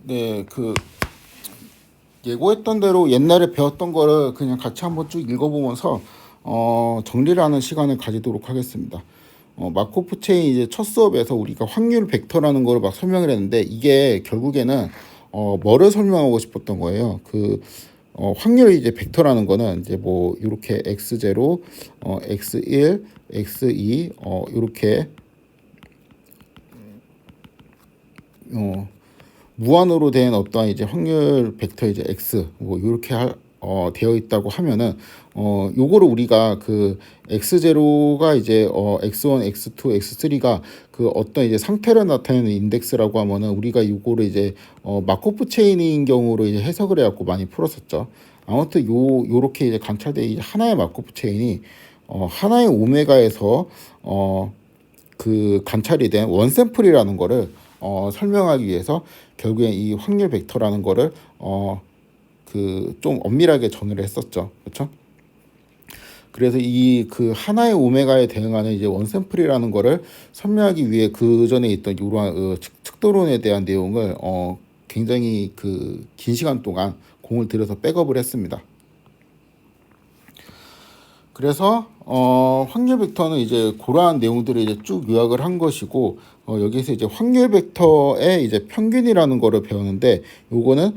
네, 예고했던 대로 옛날에 배웠던 거를 그냥 같이 한번 쭉 읽어보면서 정리를 하는 시간을 가지도록 하겠습니다. 마코프 체인 이제 첫 수업에서 우리가 확률 벡터라는 거를 막 설명을 했는데 이게 결국에는 뭐를 설명하고 싶었던 거예요. 확률 이제 벡터라는 거는 이제 뭐 이렇게 x0, x1, x2 이렇게 무한으로 된 어떠한 이제 확률 벡터 이제 x 뭐 이렇게 되어 있다고 하면은 요거를 우리가 x0가 이제 x1, x2, x3가 어떤 이제 상태를 나타내는 인덱스라고 하면은 우리가 요거를 이제 마코프 체인인 경우로 이제 해석을 해갖고 많이 풀었었죠. 아무튼 요렇게 이제 관찰된 이제 하나의 마코프 체인이 하나의 오메가에서 관찰이 된 원샘플이라는 거를 설명하기 위해서 결국엔 이 확률 벡터라는 거를 좀 엄밀하게 정의를 했었죠. 그렇죠? 그래서 하나의 오메가에 대응하는 이제 원샘플이라는 거를 설명하기 위해 그 전에 있던 이러한 측도론에 대한 내용을 굉장히 긴 시간 동안 공을 들여서 백업을 했습니다. 그래서 확률 벡터는 이제 그러한 내용들을 이제 쭉 요약을 한 것이고 여기서 이제 확률 벡터의 이제 평균이라는 거를 배우는데 요거는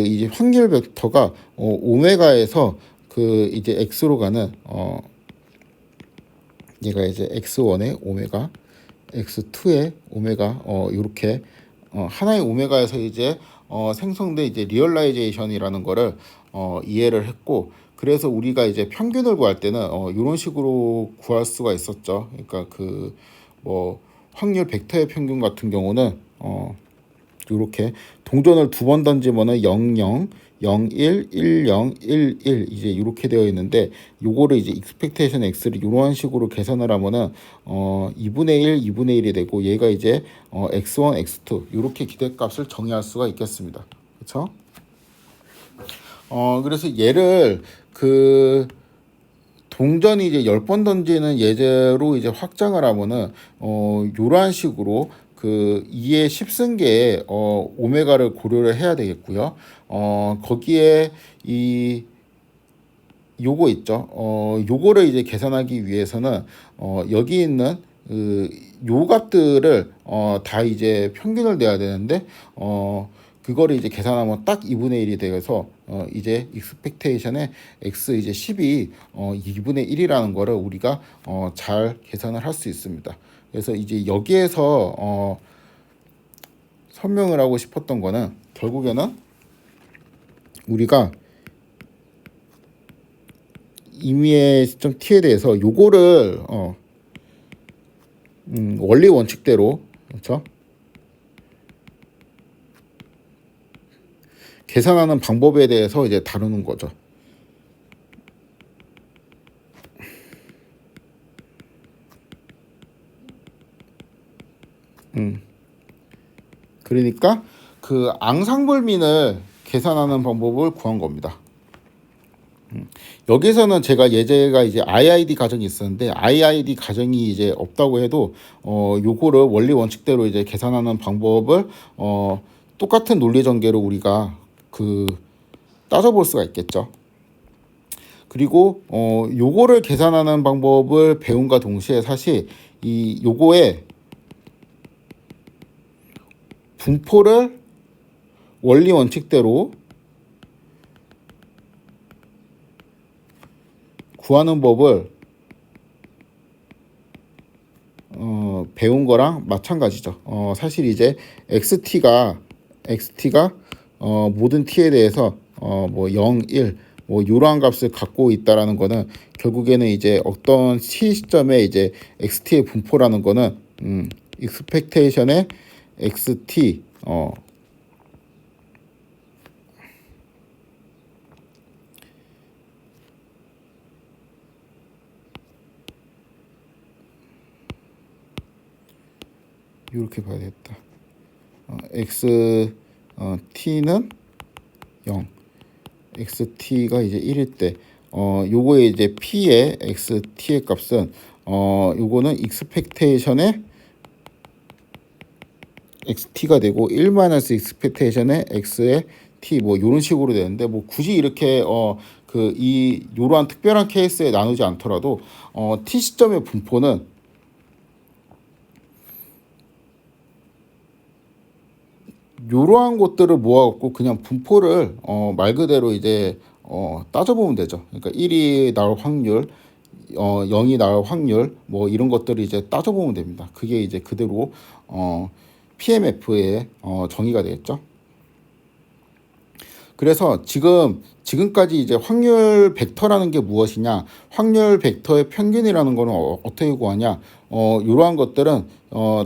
이제 확률 벡터가 오메가에서 이제 x로 가는 얘가 이제 x1의 오메가, x2의 오메가 이렇게 하나의 오메가에서 이제 생성된 이제 리얼라이제이션이라는 거를 이해를 했고 그래서 우리가 이제 평균을 구할 때는 이런 식으로 구할 수가 있었죠. 그러니까 뭐 확률 벡터의 평균 같은 경우는 이렇게 동전을 두 번 던지면은 0, 0, 0, 1, 1, 0, 1, 1 이제 이렇게 되어 있는데 요거를 이제 expectation x를 이런 식으로 계산을 하면은 2분의 1, 2분의 1이 되고 얘가 이제 x1, x2 이렇게 기대값을 정의할 수가 있겠습니다. 그렇죠? 그래서 얘를 동전이 이제 10번 던지는 예제로 이제 확장을 하면은 요런 식으로 2의 10승계의 오메가를 고려를 해야 되겠고요. 거기에 요거 있죠. 요거를 이제 계산하기 위해서는 여기 있는 요 값들을 다 이제 평균을 내야 되는데 그거를 이제 계산하면 딱 2분의 1이 되어서 이제 익스펙테이션의 x 이제 10이 2분의 1이라는 거를 우리가 잘 계산을 할 수 있습니다. 그래서 이제 여기에서 설명을 하고 싶었던 거는 결국에는 우리가 임의의 시점 t에 대해서 요거를 원리 원칙대로 그렇죠? 계산하는 방법에 대해서 이제 다루는 거죠. 그러니까 앙상블민을 계산하는 방법을 구한 겁니다. 여기서는 제가 예제가 이제 IID 가정이 있었는데 IID 가정이 이제 없다고 해도 요거를 원리 원칙대로 이제 계산하는 방법을 똑같은 논리 전개로 우리가 따져볼 수가 있겠죠. 그리고 요거를 계산하는 방법을 배움과 동시에 사실 요거의 분포를 원리 원칙대로 구하는 법을 배운 거랑 마찬가지죠. 사실 이제 xt가 모든 t에 대해서 뭐 0, 1 뭐 이러한 값을 갖고 있다라는 거는 결국에는 이제 어떤 t 시점에 이제 xt의 분포라는 거는 expectation의 xt 이렇게 봐야겠다. x t는 0, xt가 이제 1일 때 요거의 이제 p의 xt의 값은 요거는 expectation의 xt가 되고 1 마이너스 익스펙테이션의 x의 t 뭐 이런 식으로 되는데 뭐 굳이 이렇게 그 이 요러한 특별한 케이스에 나누지 않더라도 t 시점의 분포는 요러한 것들을 모아갖고 그냥 분포를 말 그대로 이제 따져보면 되죠. 그러니까 1이 나올 확률, 0이 나올 확률 뭐 이런 것들을 이제 따져보면 됩니다. 그게 이제 그대로 PMF의 정의가 되겠죠. 그래서 지금까지 이제 확률 벡터라는 게 무엇이냐, 확률 벡터의 평균이라는 거는 어떻게 구하냐, 이러한 것들은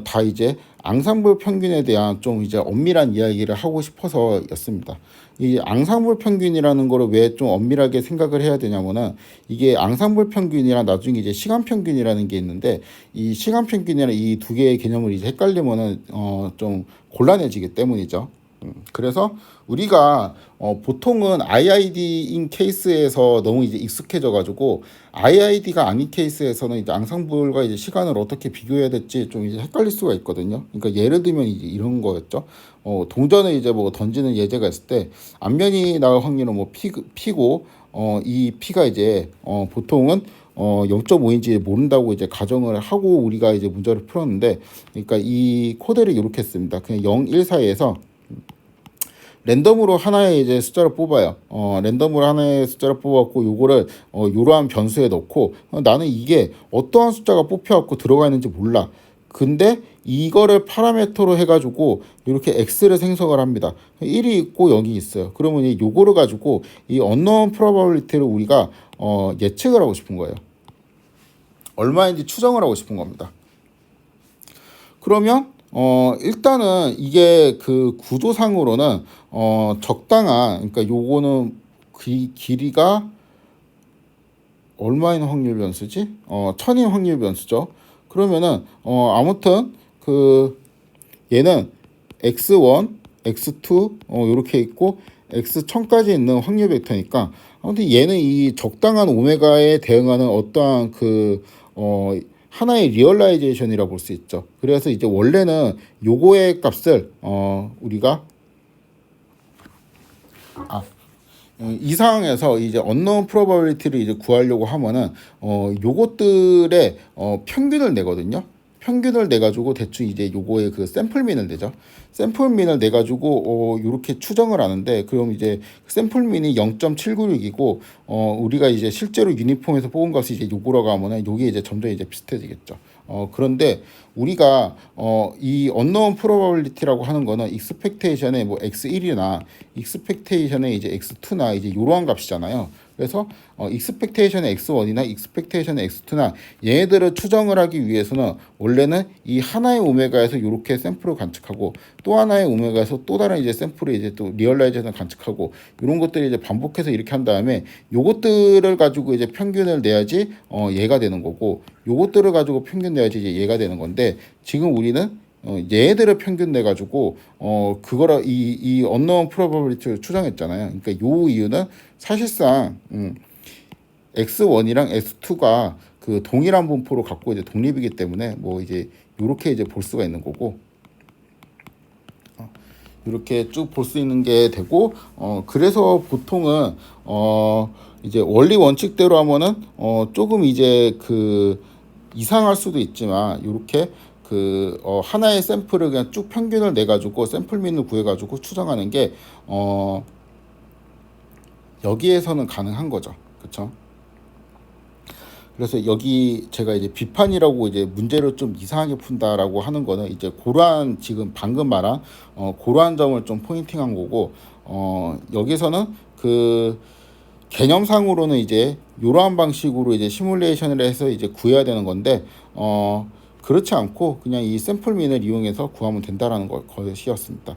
다 이제 앙상블 평균에 대한 좀 이제 엄밀한 이야기를 하고 싶어서였습니다. 이 앙상블 평균이라는 거를 왜 좀 엄밀하게 생각을 해야 되냐면은 이게 앙상블 평균이랑 나중에 이제 시간 평균이라는 게 있는데 이 시간 평균이랑 이 두 개의 개념을 이제 헷갈리면은 좀 곤란해지기 때문이죠. 그래서 우리가 보통은 IID인 케이스에서 너무 이제 익숙해져 가지고 IID가 아닌 케이스에서는 이제 앙상블과 이제 시간을 어떻게 비교해야 될지 좀 이제 헷갈릴 수가 있거든요. 그러니까 예를 들면 이제 이런 거였죠. 동전을 이제 뭐 던지는 예제가 있을 때 앞면이 나올 확률은 뭐 P고 이 P가 이제 보통은 0.5인지 모른다고 이제 가정을 하고 우리가 이제 문제를 풀었는데, 그러니까 이 코드를 이렇게 씁니다. 그냥 0, 1 사이에서 랜덤으로 하나의 이제 숫자를 뽑아요. 랜덤으로 하나의 숫자를 뽑았고 요거를 요러한 변수에 넣고 나는 이게 어떠한 숫자가 뽑혀갖고 들어가 있는지 몰라. 근데 이거를 파라미터로 해가지고 이렇게 x를 생성을 합니다. 1이 있고 0이 있어요. 그러면 이 요거를 가지고 이 unknown probability를 우리가 예측을 하고 싶은 거예요. 얼마인지 추정을 하고 싶은 겁니다. 그러면 일단은 이게 그 구조상으로는 적당한, 그러니까 요거는 길이가 얼마인 확률 변수지? 1000인 확률 변수죠. 그러면은 아무튼 그 얘는 x1, x2 요렇게 있고 x1000까지 있는 확률 벡터니까 아무튼 얘는 이 적당한 오메가에 대응하는 어떠한 그 하나의 리얼라이제이션이라 볼 수 있죠. 그래서 이제 원래는 요거의 값을 우리가 이 상황에서 이제 unknown probability를 이제 구하려고 하면은 요것들의 평균을 내거든요. 평균을 내 가지고 대충 이제 요거의 그 샘플민을 내죠. 샘플민을 내 가지고 요렇게 추정을 하는데, 그럼 이제 샘플민이 0.796이고 우리가 이제 실제로 유니폼에서 뽑은 값이 이제 요거라고 하면은 요게 이제 점점 이제 비슷해지겠죠. 그런데 우리가 이 unknown probability라고 하는 거는 expectation의 뭐 x1이나 expectation의 이제 x2나 이제 요러한 값이잖아요. 그래서 expectation의 x1이나 expectation의 x2나 얘네들을 추정을 하기 위해서는 원래는 이 하나의 오메가에서 이렇게 샘플을 관측하고 또 하나의 오메가에서 또 다른 이제 샘플을 이제 또 리얼라이제이션 관측하고 이런 것들을 이제 반복해서 이렇게 한 다음에 요것들을 가지고 이제 평균을 내야지 얘가 되는 거고, 요것들을 가지고 평균 내야지 이제 얘가 되는 건데, 지금 우리는 얘들을 평균 내 가지고 그거라 이 unknown probability를 추정했잖아요. 그러니까 요 이유는 사실상 x1이랑 x2가 그 동일한 분포로 갖고 이제 독립이기 때문에 뭐 이제 요렇게 이제 볼 수가 있는 거고, 이렇게 쭉 볼 수 있는 게 되고, 그래서 보통은 이제 원리 원칙대로 하면은 조금 이제 그 이상할 수도 있지만 요렇게 그 하나의 샘플을 그냥 쭉 평균을 내 가지고 샘플민을 구해 가지고 추정하는 게 여기에서는 가능한 거죠. 그렇죠? 그래서 여기 제가 이제 비판이라고 이제 문제를 좀 이상하게 푼다라고 하는 거는 이제 그러한 지금 방금 말한 그러한 점을 좀 포인팅한 거고, 여기서는 그 개념상으로는 이제 이러한 방식으로 이제 시뮬레이션을 해서 이제 구해야 되는 건데 그렇지 않고 그냥 이 샘플민을 이용해서 구하면 된다라는 것이었습니다.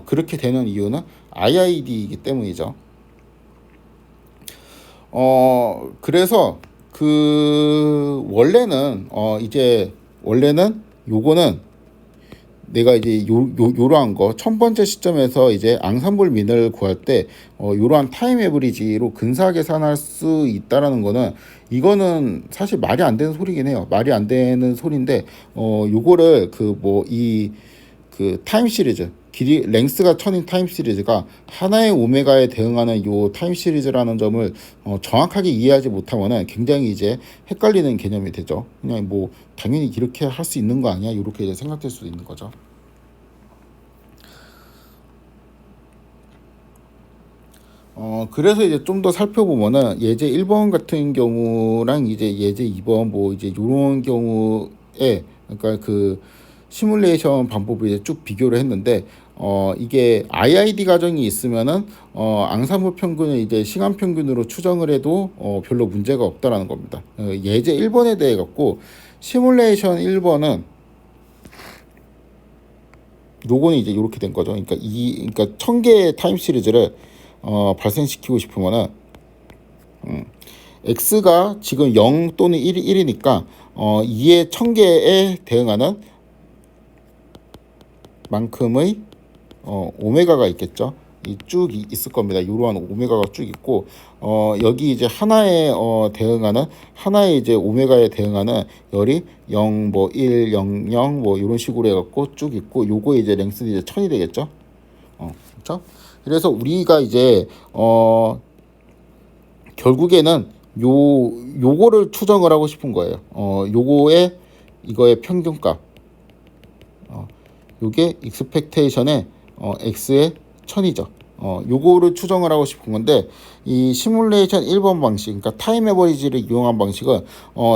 그렇게 되는 이유는 IID이기 때문이죠. 그래서 그 원래는 이제 원래는 요거는 내가 이제 요러한 거 첫 번째 시점에서 이제 앙상블 민을 구할 때 요러한 타임 에버리지로 근사 계산할 수 있다라는 거는 이거는 사실 말이 안 되는 소리긴 해요. 말이 안 되는 소리인데 요거를 그 뭐 이 그 타임 시리즈 길이 랭스가 1000인 타임 시리즈가 하나의 오메가에 대응하는 요 타임 시리즈라는 점을 정확하게 이해하지 못하면은 굉장히 이제 헷갈리는 개념이 되죠. 그냥 뭐 당연히 이렇게 할 수 있는 거 아니야? 이렇게 이제 생각될 수도 있는 거죠. 그래서 이제 좀 더 살펴보면은 예제 1번 같은 경우랑 이제 예제 2번 뭐 이제 요런 경우에 그러니까 그 시뮬레이션 방법을 이제 쭉 비교를 했는데 이게 IID 과정이 있으면은 앙상블 평균을 이제 시간 평균으로 추정을 해도 별로 문제가 없다라는 겁니다. 예제 1번에 대해 갖고 시뮬레이션 1번은 요거는 이제 이렇게 된 거죠. 그러니까 1000개의 타임 시리즈를 발생시키고 싶으면은 x가 지금 0 또는 1이니까 2의 1000개에 대응하는 만큼의 오메가가 있겠죠. 쭉 있을 겁니다. 이러한 오메가가 쭉 있고 여기 이제 하나에 대응하는 하나의 이제 오메가에 대응하는 열이 0 뭐 1 0 0 뭐 이런 식으로 해갖고 쭉 있고 요거 이제 랭스는 이제 1000이 되겠죠. 그렇죠? 그래서 우리가 이제 결국에는 요거를 추정을 하고 싶은 거예요. 요거의 이거의 평균값. 요게 익스펙테이션의 x의 1000이죠. 요거를 추정을 하고 싶은 건데 이 시뮬레이션 1번 방식, 그러니까 타임 에버리지를 이용한 방식은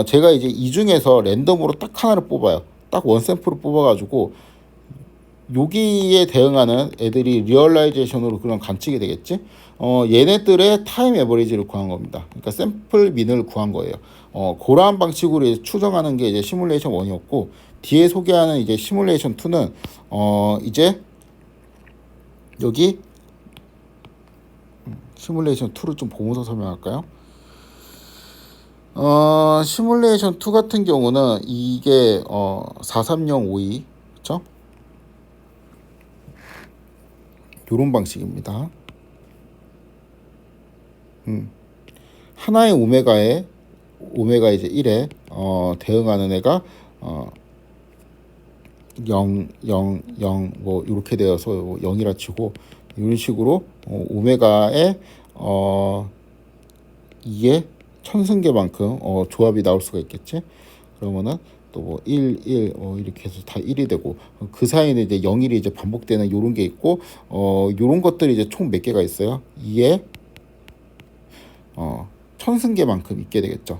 제가 이제 이 중에서 랜덤으로 딱 하나를 뽑아요. 딱 원 샘플을 뽑아가지고 여기에 대응하는 애들이 리얼라이제이션으로 그런 관측이 되겠지. 얘네들의 타임 에버리지를 구한 겁니다. 그러니까 샘플 민을 구한 거예요. 그러한 방식으로 추정하는 게 이제 시뮬레이션 1이었고 뒤에 소개하는 이제 시뮬레이션 2는 이제 여기 시뮬레이션 2를 좀 보면서 설명할까요? 시뮬레이션 2 같은 경우는 이게 43052 그렇죠? 요런 방식입니다. 하나의 오메가에 오메가 이제 1에 대응하는 애가 0, 0, 0 뭐 이렇게 되어서 0이라 치고 이런 식으로 오메가에 2의 천승계만큼 조합이 나올 수가 있겠지. 그러면은 또 뭐 1, 1 이렇게 해서 다 1이 되고 그 사이는 이제 0, 1이 이제 반복되는 요런 게 있고 요런 것들이 이제 총 몇 개가 있어요. 2의 천승계만큼 있게 되겠죠.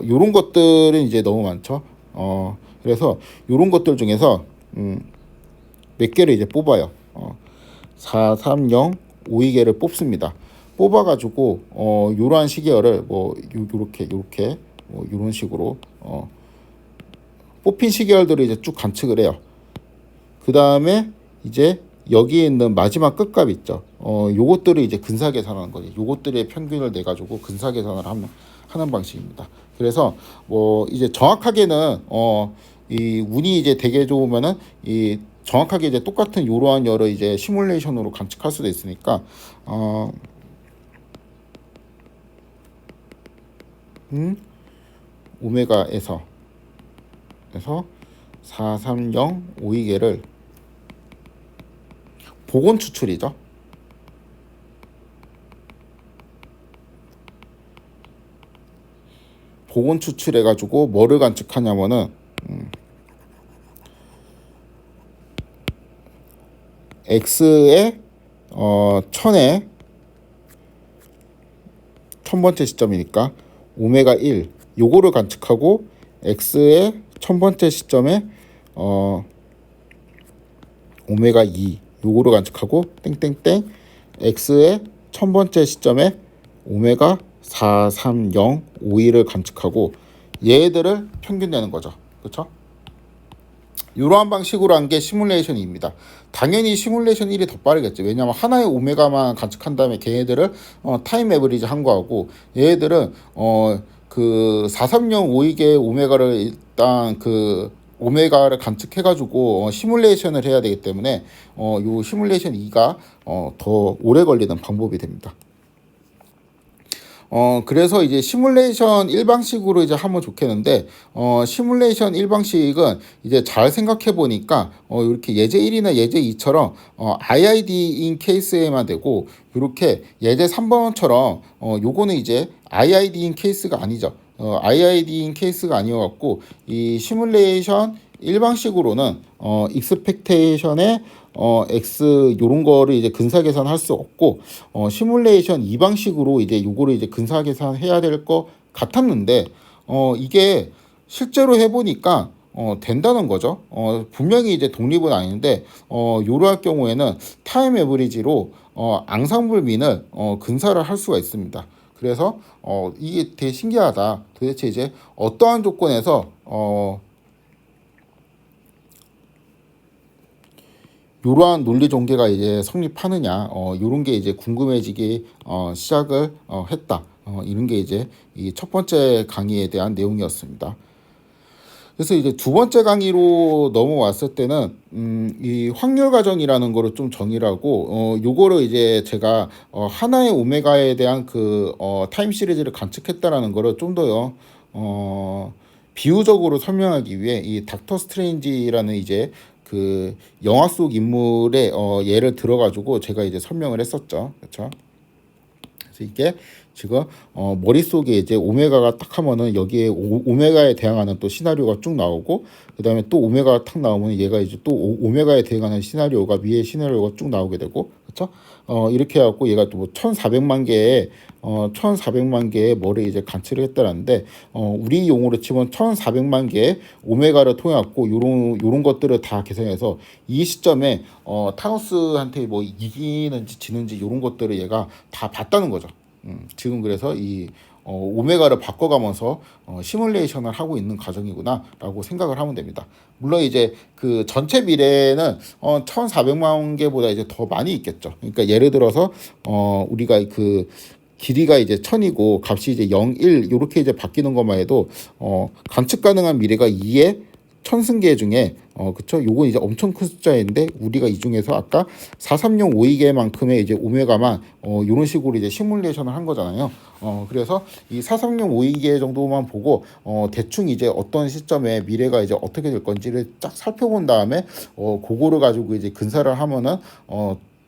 요런 것들은 이제 너무 많죠. 그래서 요런 것들 중에서 몇 개를 이제 뽑아요. 4, 3, 0, 5, 2개를 뽑습니다. 뽑아가지고 요러한 시계열을 뭐 요렇게 뭐 요런 식으로 뽑힌 시계열들을 이제 쭉 관측을 해요. 그 다음에 이제 여기에 있는 마지막 끝값 있죠. 요것들을 이제 근사 계산하는 거지. 요것들의 평균을 내 가지고 근사 계산을 하는 방식입니다. 그래서 뭐 이제 정확하게는 이 운이 이제 되게 좋으면은 이 정확하게 이제 똑같은 요러한 열을 이제 시뮬레이션으로 관측할 수도 있으니까 오메가에서 430 5이개를 복원 추출이죠. 복원 추출해가지고 뭐를 관측하냐면은 x의 1000의 1000번째 시점이니까 오메가 1 요거를 관측하고 x의 1000번째 시점에 오메가 2 요거를 관측하고 땡땡땡 x의 1000번째 시점에 오메가 430 52를 관측하고 얘들을 평균 내는 거죠. 그렇죠? 이러한 방식으로 한 게 시뮬레이션입니다. 당연히 시뮬레이션 1이 더 빠르겠죠. 왜냐하면 하나의 오메가만 관측한 다음에 걔네들을 타임 에버리지 한 거하고 얘네들은 그 430 52개의 오메가를 일단 그 오메가를 관측해가지고 시뮬레이션을 해야 되기 때문에 요 시뮬레이션 2가 더 오래 걸리는 방법이 됩니다. 그래서 이제 시뮬레이션 일방식으로 이제 하면 좋겠는데, 시뮬레이션 일방식은 이제 잘 생각해 보니까, 이렇게 예제 1이나 예제 2처럼, IID인 케이스에만 되고, 이렇게 예제 3번처럼, 요거는 이제 IID인 케이스가 아니죠. IID인 케이스가 아니어갖고, 이 시뮬레이션 일방식으로는, 익스펙테이션의 X 요런 거를 이제 근사 계산할 수 없고, 시뮬레이션 이 방식으로 이제 요거를 이제 근사 계산해야 될 것 같았는데, 이게 실제로 해보니까 된다는 거죠. 분명히 이제 독립은 아닌데, 요럴 경우에는 타임 에버리지로 앙상블 민을 근사를 할 수가 있습니다. 그래서 이게 되게 신기하다. 도대체 이제 어떠한 조건에서 이러한 논리 전개가 이제 성립하느냐, 이런 게 이제 궁금해지기 시작을 했다. 이런 게 이제 이 첫 번째 강의에 대한 내용이었습니다. 그래서 이제 두 번째 강의로 넘어왔을 때는 이 확률 과정이라는 거를 좀 정의를 하고, 요거를 이제 제가 하나의 오메가에 대한 그 타임 시리즈를 관측했다라는 거를 좀 더요 비유적으로 설명하기 위해 이 닥터 스트레인지라는 이제 그 영화 속 인물의 예를 들어가지고 제가 이제 설명을 했었죠. 그렇죠? 그래서 이게 지금 머릿속에 이제 오메가가 딱 하면은 여기에 오메가에 대항하는 또 시나리오가 쭉 나오고, 그다음에 또 오메가가 탁 나오면 얘가 이제 또 오메가에 대항하는 시나리오가 위에 시나리오가 쭉 나오게 되고, 그렇죠? 이렇게 해갖고 얘가 또 뭐 1,400만 개의 뭐를 이제 관측을 했다는데, 우리 용어로 치면 1,400만 개의 오메가를 통해 갖고 요런 것들을 다 계산해서 이 시점에 타노스한테 뭐 이기는지 지는지 요런 것들을 얘가 다 봤다는 거죠. 지금 그래서 이 오메가를 바꿔가면서 시뮬레이션을 하고 있는 과정이구나라고 생각을 하면 됩니다. 물론 이제 그 전체 미래는 1,400만 개보다 이제 더 많이 있겠죠. 그러니까 예를 들어서 우리가 그 길이가 이제 1000이고 값이 이제 0, 1 이렇게 이제 바뀌는 것만 해도 관측 가능한 미래가 2에 1000승계 중에 그쵸? 요건 이제 엄청 큰 숫자인데, 우리가 이 중에서 아까 43052개만큼의 이제 오메가만 요런 식으로 이제 시뮬레이션을 한 거잖아요. 그래서 이 43052개 정도만 보고 대충 이제 어떤 시점에 미래가 이제 어떻게 될 건지를 쫙 살펴본 다음에 그거를 가지고 이제 근사를 하면은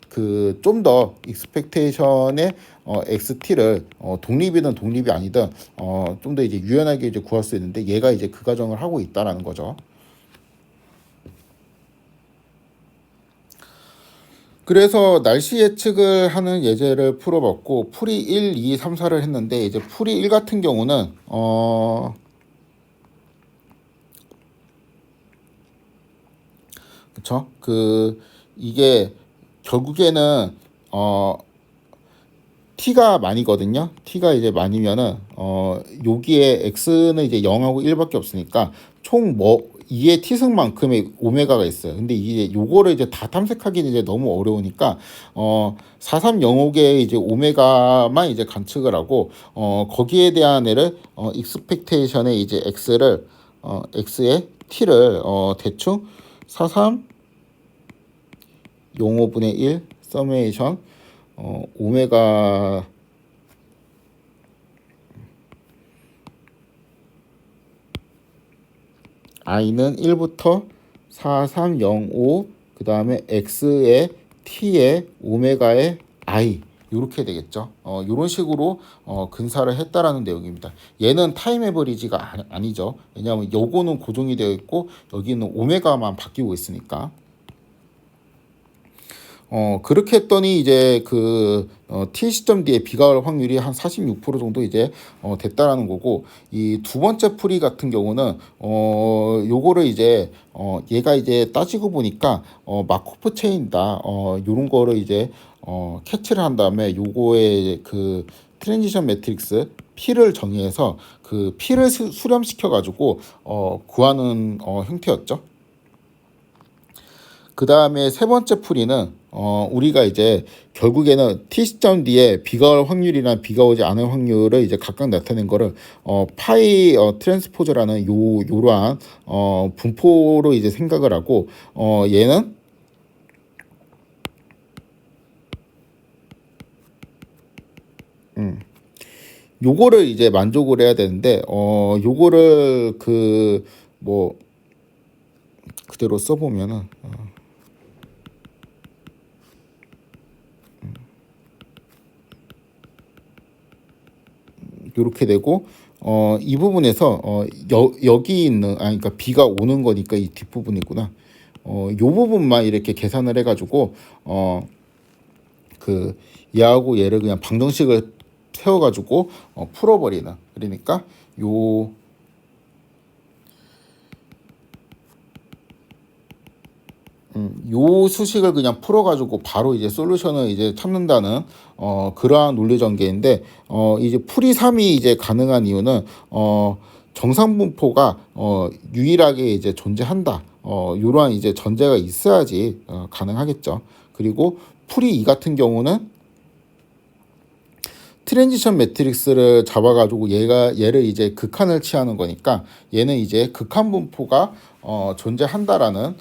그 좀 더 익스펙테이션의 XT를 독립이든 독립이 아니든 좀 더 이제 유연하게 이제 구할 수 있는데, 얘가 이제 그 과정을 하고 있다라는 거죠. 그래서 날씨 예측을 하는 예제를 풀어봤고, 풀이 1, 2, 3, 4를 했는데, 이제 풀이 1 같은 경우는 그쵸? 그 이게 결국에는 t가 만이거든요. t가 이제 만이면은 여기에 x는 이제 0하고 1밖에 없으니까 총 뭐 2의 t승만큼의 오메가가 있어요. 근데 이게 요거를 이제 다 탐색하기는 이제 너무 어려우니까 4305개의 이제 오메가만 이제 관측을 하고, 거기에 대한 애를 익스펙테이션의 이제 x의 t를 대충 4305분의 1 서메이션 오메가 i는 1부터 4305, 그 다음에 x의 t의 오메가의 i 이렇게 되겠죠. 이런 식으로 근사를 했다라는 내용입니다. 얘는 타임 에버리지가 아니죠. 왜냐하면 요거는 고정이 되어 있고 여기는 오메가만 바뀌고 있으니까. 그렇게 했더니 이제 그 t 시점 뒤에 비가 올 확률이 한 46% 정도 이제 됐다라는 거고, 이 두 번째 풀이 같은 경우는 요거를 이제 얘가 이제 따지고 보니까 마코프 체인이다. 요런 거를 이제 캐치를 한 다음에 요거의 그 트랜지션 매트릭스 P를 정의해서 그 P를 수렴시켜 가지고 구하는 형태였죠. 그 다음에 세 번째 풀이는 우리가 이제 결국에는 t 시점 뒤에 비가 올 확률이나 비가 오지 않을 확률을 이제 각각 나타낸 거를 파이 트랜스포즈라는 요러한 분포로 이제 생각을 하고, 얘는 요거를 이제 만족을 해야 되는데 요거를 그 뭐 그대로 써보면은 요렇게 되고 이 부분에서 여기 있는 그러니까 B가 오는 거니까 이 뒷부분이구나. 요 부분만 이렇게 계산을 해가지고 그 얘하고 얘를 그냥 방정식을 세워가지고 풀어버리는. 그러니까 요 수식을 그냥 풀어가지고 바로 이제 솔루션을 이제 찾는다는 그러한 논리 전개인데 이제 풀이 3이 이제 가능한 이유는 정상분포가 유일하게 이제 존재한다. 이러한 이제 전제가 있어야지 가능하겠죠. 그리고 풀이 2 같은 경우는 트랜지션 매트릭스를 잡아가지고 얘를 이제 극한을 취하는 거니까 얘는 이제 극한 분포가 존재한다라는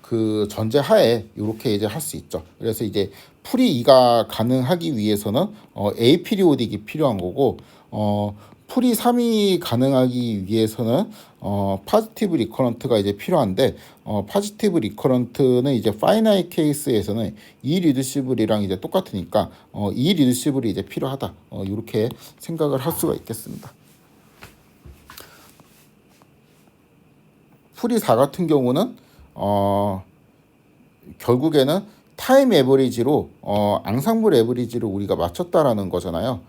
그 전제하에 이렇게 이제 할 수 있죠. 그래서 이제 풀이 2가 가능하기 위해서는 A 피리오딕이 필요한 거고 풀이 3이 가능하기 위해서는 파지티브 리커런트가 이제 필요한데 파지티브 리커런트는 이제 파이나이트 케이스에서는 이 리듀시블이랑 이제 똑같으니까 이 리듀시블이 이제 필요하다. 이렇게 생각을 할 수가 있겠습니다. 풀이 4 같은 경우는 결국에는 타임 에버리지로 앙상블 에버리지를 우리가 맞췄다라는 거잖아요.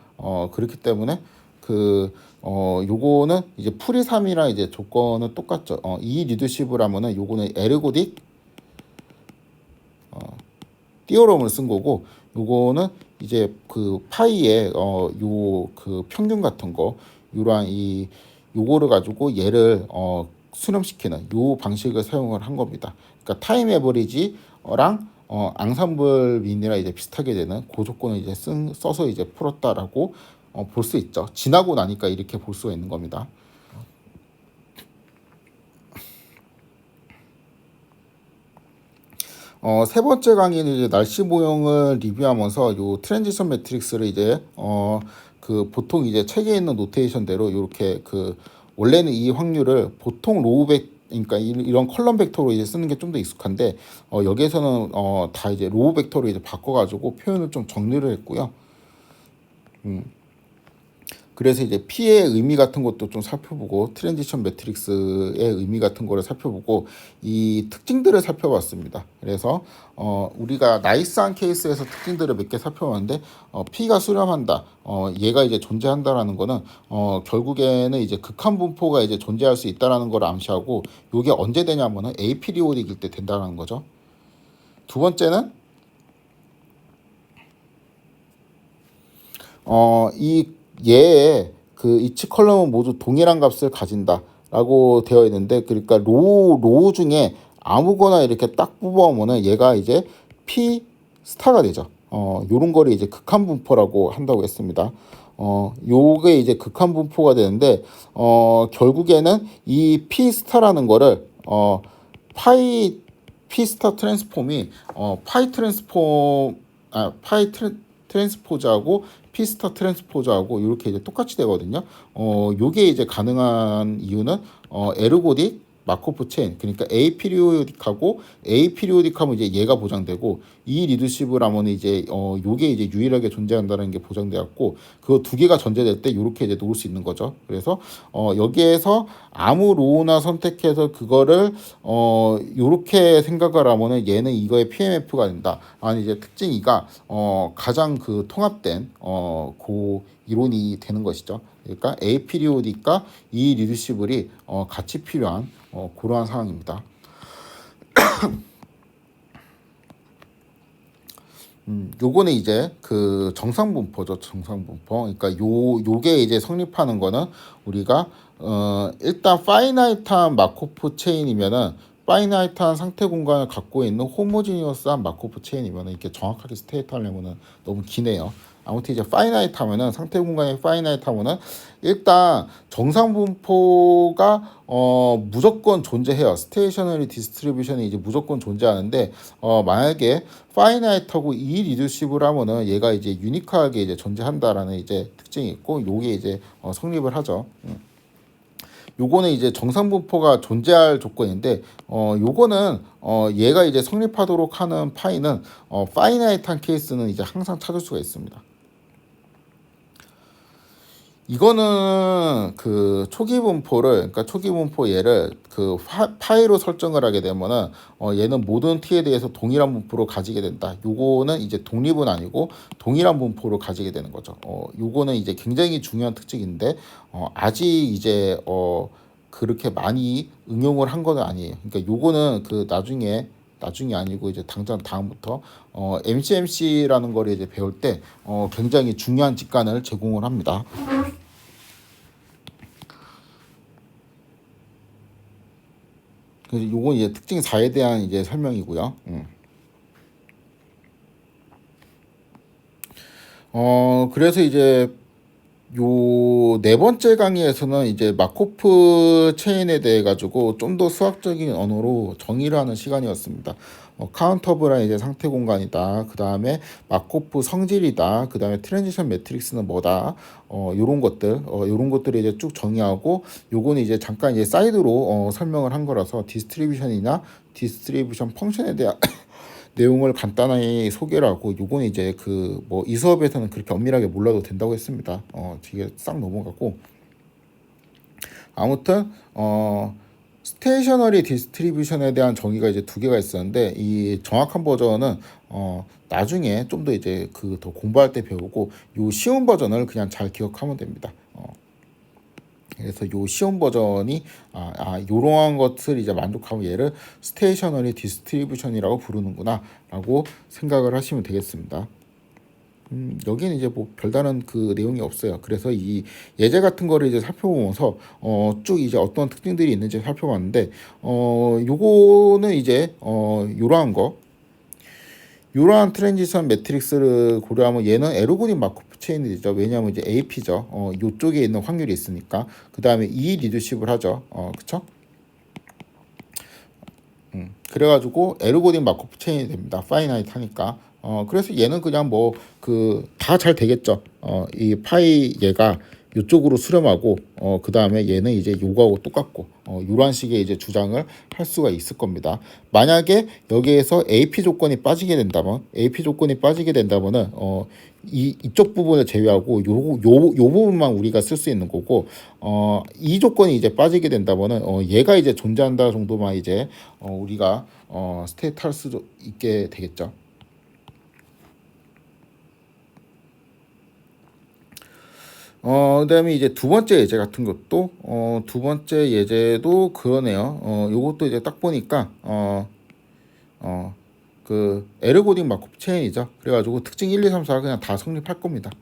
그렇기 때문에 요거는 이제 풀이 3이랑 이제 조건은 똑같죠. 이 리듀시블하면은 요거는 에르고딕 띠어럼을 쓴 거고 요거는 이제 그 파이의 요 그 평균 같은 거 요런 요거를 가지고 얘를 수렴시키는 요 방식을 사용을 한 겁니다. 그러니까 타임 에버리지랑 앙상블 민이랑 이제 비슷하게 되는 그 조건을 이제 써서 이제 풀었다라고 볼 수 있죠. 지나고 나니까 이렇게 볼 수가 있는 겁니다. 세 번째 강의는 이제 날씨 모형을 리뷰하면서 요 트랜지션 매트릭스를 이제 그 보통 이제 책에 있는 노테이션대로 이렇게 그 원래는 이 확률을 보통 로우백 그러니까 이런 컬럼 벡터로 이제 쓰는 게 좀 더 익숙한데 여기에서는 다 이제 로우 벡터로 이제 바꿔가지고 표현을 좀 정리를 했고요. 그래서 이제 P의 의미 같은 것도 좀 살펴보고 트랜지션 매트릭스의 의미 같은 거를 살펴보고 이 특징들을 살펴봤습니다. 그래서 우리가 나이스한 케이스에서 특징들을 몇 개 살펴봤는데 P가 수렴한다. 얘가 이제 존재한다라는 거는 결국에는 이제 극한 분포가 이제 존재할 수 있다라는 걸 암시하고 이게 언제 되냐면은 A 피리오딕일 때 된다라는 거죠. 두 번째는 이 얘의 그 이치 컬럼은 모두 동일한 값을 가진다라고 되어 있는데 그러니까 로우 중에 아무거나 이렇게 딱 뽑아오면은 얘가 이제 P 스타가 되죠. 요런 거를 이제 극한 분포라고 한다고 했습니다. 요게 이제 극한 분포가 되는데 결국에는 이 P 스타라는 거를 파이 P 스타 트랜스폼이 파이 트랜스폼 트랜스포즈하고 피스타 트랜스포즈하고 이렇게 이제 똑같이 되거든요. 요게 이제 가능한 이유는 에르고딕 마코프 체인 그러니까 A 피리오딕하고 A 피리오딕하면 이제 얘가 보장되고 이 리듀시블하면 이제 요게 이제 유일하게 존재한다는 게 보장되었고 그 두 개가 전제될 때 이렇게 이제 놓을 수 있는 거죠. 그래서 여기에서 아무 로우나 선택해서 그거를 요렇게 생각을 하면은 얘는 이거의 PMF가 된다. 아니 이제 특징 2가 가장 그 통합된 그 이론이 되는 것이죠. 그러니까 A 피리오딕과 이 리듀시블이 같이 필요한 그러한 상황입니다. 요거는 이제 그 정상분포죠. 정상분포. 그러니까 요게 이제 성립하는 거는 우리가 일단 파이나이트한 마코프 체인이면은 파이나이트한 상태 공간을 갖고 있는 호모지니어스한 마코프 체인이면 이렇게 정확하게 스테이트 하려면은 너무 기네요. 아무튼 이제 파이나이트 하면은 상태 공간의 파이나이트 하면은 일단 정상 분포가 무조건 존재해요. 스테이셔너리 디스트리뷰션이 이제 무조건 존재하는데 만약에 파이나이트하고 이 리듀시블 하면은 얘가 이제 유니크하게 이제 존재한다라는 이제 특징이 있고 요게 이제 성립을 하죠. 요거는 이제 정상 분포가 존재할 조건인데 요거는 얘가 이제 성립하도록 하는 파이는 파이나이트한 케이스는 이제 항상 찾을 수가 있습니다. 이거는 그 초기 분포를 그러니까 초기 분포 얘를 그 파이로 설정을 하게 되면은 얘는 모든 t에 대해서 동일한 분포로 가지게 된다. 요거는 이제 독립은 아니고 동일한 분포로 가지게 되는 거죠. 요거는 이제 굉장히 중요한 특징인데 아직 이제 그렇게 많이 응용을 한 건 아니에요. 그러니까 요거는 그 나중에 아니고 이제 당장 다음부터 MCMC라는 거를 이제 배울 때 굉장히 중요한 직관을 제공을 합니다. 그래서 요건 이제 특징 4에 대한 이제 설명이고요. 그래서 이제 요 네 번째 강의에서는 이제 마코프 체인에 대해 가지고 좀 더 수학적인 언어로 정의를 하는 시간이었습니다. 카운터블한 이제 상태 공간이다. 그 다음에 마코프 성질이다. 그 다음에 트랜지션 매트릭스는 뭐다. 요런 것들을 이제 쭉 정의하고 요거는 이제 잠깐 이제 사이드로 설명을 한 거라서 디스트리뷰션이나 디스트리뷰션 펑션에 대한 내용을 간단하게 소개를 하고 요거는 이제 그 뭐 이 수업에서는 그렇게 엄밀하게 몰라도 된다고 했습니다. 되게 싹 넘어가고 아무튼 스테이셔너리 디스트리뷰션에 대한 정의가 이제 두 개가 있었는데 이 정확한 버전은 나중에 좀 더 이제 그 더 공부할 때 배우고 요 쉬운 버전을 그냥 잘 기억하면 됩니다. 그래서 요 쉬운 버전이 요러한 것을 이제 만족하면 얘를 스테이셔너리 디스트리뷰션이라고 부르는구나 라고 생각을 하시면 되겠습니다. 여기는 이제 뭐 별다른 그 내용이 없어요. 그래서 이 예제 같은 거를 이제 살펴보면서 쭉 이제 어떤 특징들이 있는지 살펴봤는데 요거는 이제 요러한 트랜지션 매트릭스를 고려하면 얘는 에르고닌 마코프 체인이죠. 왜냐하면 이제 AP죠. 요쪽에 있는 확률이 있으니까. 그 다음에 E 리듀시블 하죠. 그쵸? 그래가지고 에르고닌 마코프 체인이 됩니다. 파이나이트 하니까. 그래서 얘는 그냥 뭐 그 다 잘 되겠죠. 이 파이 얘가 요쪽으로 수렴하고 그 다음에 얘는 이제 요거하고 똑같고 요런 식의 이제 주장을 할 수가 있을 겁니다. 만약에 여기에서 AP 조건이 빠지게 된다면은 이쪽 부분을 제외하고 요 부분만 우리가 쓸 수 있는 거고 이 조건이 이제 빠지게 된다면은 얘가 이제 존재한다 정도만 이제 우리가 스테이트 할 수 있게 되겠죠. 그다음에 이제 두 번째 예제 같은 것도 두 번째 예제도 그러네요. 요것도 이제 딱 보니까 그 에르고딩 마코프 체인이죠. 그래가지고 특징 1, 2, 3, 4가 그냥 다 성립할 겁니다.